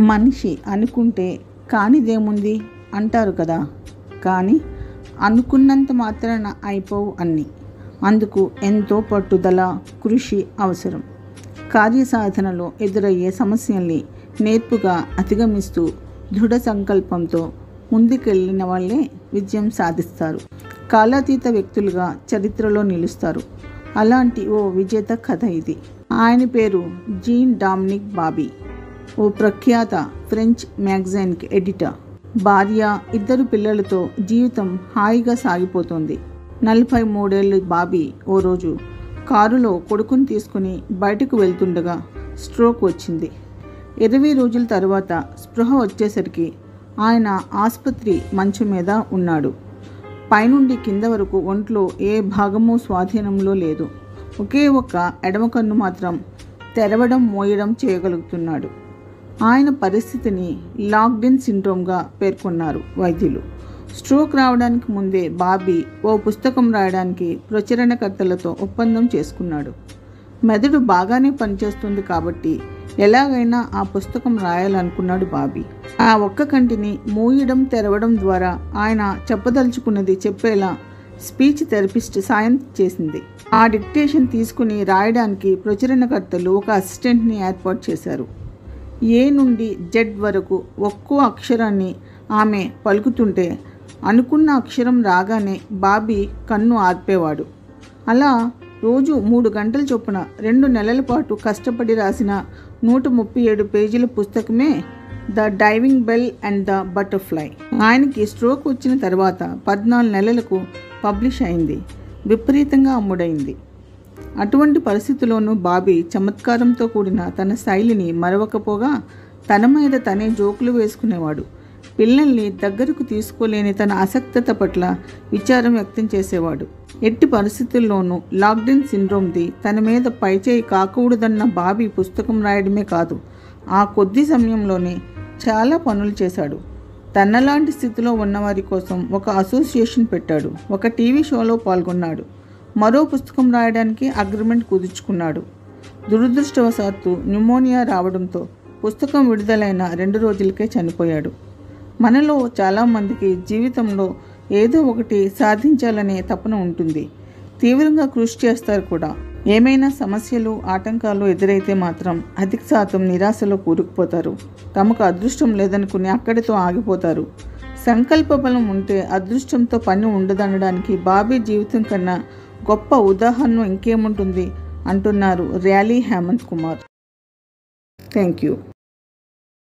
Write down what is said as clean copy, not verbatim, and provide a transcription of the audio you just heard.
మనిషి అనుకుంటే కానిదేముంది అంటారు కదా. కానీ అనుకున్నంత మాత్రాన అయిపోవు అన్నీ. అందుకు ఎంతో పట్టుదల, కృషి అవసరం. కార్యసాధనలో ఎదురయ్యే సమస్యల్ని నేర్పుగా అధిగమిస్తూ దృఢ సంకల్పంతో ముందుకెళ్ళిన వాళ్ళే విజయం సాధిస్తారు. కాలాతీత వ్యక్తులుగా చరిత్రలో నిలుస్తారు. అలాంటి ఓ విజేత కథ ఇది. ఆయన పేరు జీన్ డామినిక్ బాబీ. ఓ ప్రఖ్యాత ఫ్రెంచ్ మ్యాగజైన్కి ఎడిటర్. భార్య, 2 పిల్లలతో జీవితం హాయిగా సాగిపోతుంది. 43 ఏళ్ళ బాబీ ఓ రోజు కారులో కొడుకుని తీసుకుని బయటకు వెళ్తుండగా స్ట్రోక్ వచ్చింది. 20 రోజుల తర్వాత స్పృహ వచ్చేసరికి ఆయన ఆసుపత్రి మంచం మీద ఉన్నాడు. పైనుండి కింద వరకు ఒంట్లో ఏ భాగమూ స్వాధీనంలో లేదు. ఒకే ఒక్క ఎడమ కన్ను మాత్రం తెరవడం, మోయడం చేయగలుగుతున్నాడు. ఆయన పరిస్థితిని లాక్డ్-ఇన్ సిండ్రోమ్గా పేర్కొన్నారు వైద్యులు. స్ట్రోక్ రావడానికి ముందే బాబీ ఓ పుస్తకం రాయడానికి ప్రచురణకర్తలతో ఒప్పందం చేసుకున్నాడు. మెదడు బాగానే పనిచేస్తుంది కాబట్టి ఎలాగైనా ఆ పుస్తకం రాయాలనుకున్నాడు బాబీ. ఆ ఒక్క కంటిని మూయడం, తెరవడం ద్వారా ఆయన చెప్పదలుచుకున్నది చెప్పేలా స్పీచ్ థెరపిస్ట్ సాయం చేసింది. ఆ డిక్టేషన్ తీసుకుని రాయడానికి ప్రచురణకర్తలు ఒక అసిస్టెంట్ని ఏర్పాటు చేశారు. ఏ నుండి జెడ్ వరకు ఒక్కో అక్షరాన్ని ఆమె పలుకుతుంటే అనుకున్న అక్షరం రాగానే బాబీ కన్ను ఆర్పేవాడు. అలా రోజు 3 గంటల చొప్పున 2 నెలల పాటు కష్టపడి రాసిన 137 పేజీల పుస్తకమే the diving bell and the butterfly. ఆయనకి స్ట్రోక్ వచ్చిన తర్వాత 14 నెలలకు పబ్లిష్ అయింది. విపరీతంగా అమ్ముడైంది. అటువంటి పరిస్థితుల్లోనూ బాబీ చమత్కారంతో కూడిన తన శైలిని మరవకపోగా తన మీద తనే జోకులు వేసుకునేవాడు. పిల్లల్ని దగ్గరకు తీసుకోలేని తన అసక్తత పట్ల విచారం వ్యక్తం చేసేవాడు. ఎట్టి పరిస్థితుల్లోనూ లాక్డ్-ఇన్ సిండ్రోమ్ది తన మీద పైచేయి కాకూడదన్న బాబీ పుస్తకం రాయడమే కాదు, ఆ కొద్ది సమయంలోనే చాలా పనులు చేశాడు. తనలాంటి స్థితిలో ఉన్నవారి కోసం ఒక అసోసియేషన్ పెట్టాడు. ఒక టీవీ షోలో పాల్గొన్నాడు. మరో పుస్తకం రాయడానికి అగ్రిమెంట్ కుదుర్చుకున్నాడు. దురదృష్టవశాత్తు న్యూమోనియా రావడంతో పుస్తకం విడుదలైన 2 రోజులకే చనిపోయాడు. మనలో చాలామందికి జీవితంలో ఏదో ఒకటి సాధించాలనే తపన ఉంటుంది. తీవ్రంగా కృషి చేస్తారు కూడా. ఏమైనా సమస్యలు, ఆటంకాలు ఎదురైతే మాత్రం అధిక శాతం నిరాశలో కూరుకుపోతారు. తమకు అదృష్టం లేదనుకుని అక్కడితో ఆగిపోతారు. సంకల్ప బలం ఉంటే అదృష్టంతో పని ఉండదనడానికి బాబీ జీవితం కన్నా గొప్ప ఉదాహరణ ఇంకేముంటుంది అంటున్నారు rally Hemant Kumar. Thank you.